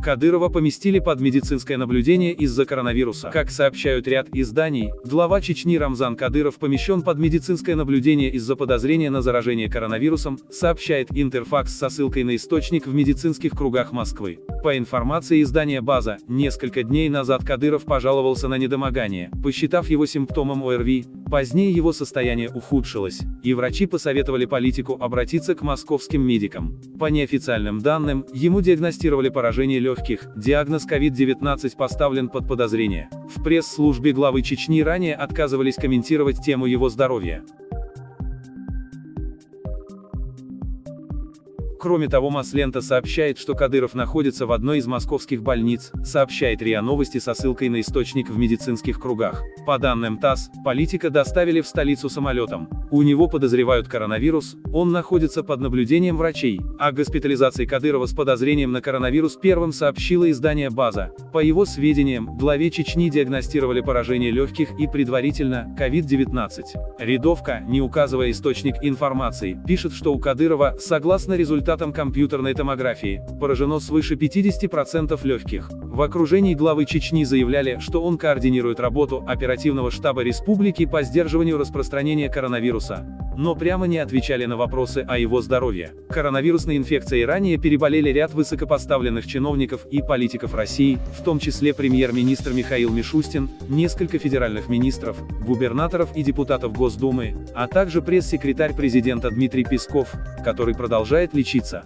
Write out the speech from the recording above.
Кадырова поместили под медицинское наблюдение из-за коронавируса. Как сообщают ряд изданий, глава Чечни Рамзан Кадыров помещен под медицинское наблюдение из-за подозрения на заражение коронавирусом, сообщает Интерфакс со ссылкой на источник в медицинских кругах Москвы. По информации издания «База», несколько дней назад Кадыров пожаловался на недомогание, посчитав его симптомом ОРВИ. Позднее его состояние ухудшилось, и врачи посоветовали политику обратиться к московским медикам. По неофициальным данным, ему диагностировали поражение легких, диагноз COVID-19 поставлен под подозрение. В пресс-службе главы Чечни ранее отказывались комментировать тему его здоровья. Кроме того, Мослента сообщает, что Кадыров находится в одной из московских больниц, сообщает РИА Новости со ссылкой на источник в медицинских кругах. По данным ТАСС, политика доставили в столицу самолетом. У него подозревают коронавирус, он находится под наблюдением врачей. О госпитализации Кадырова с подозрением на коронавирус первым сообщило издание «База». По его сведениям, главе Чечни диагностировали поражение легких и предварительно COVID-19. Рядовка, не указывая источник информации, пишет, что у Кадырова, согласно результатам компьютерной томографии, поражено свыше 50% легких. В окружении главы Чечни заявляли, что он координирует работу оперативного штаба республики по сдерживанию распространения коронавируса, но прямо не отвечали на вопросы о его здоровье. Коронавирусной инфекцией ранее переболели ряд высокопоставленных чиновников и политиков России, в том числе премьер-министр Михаил Мишустин, несколько федеральных министров, губернаторов и депутатов Госдумы, а также пресс-секретарь президента Дмитрий Песков, который продолжает лечиться.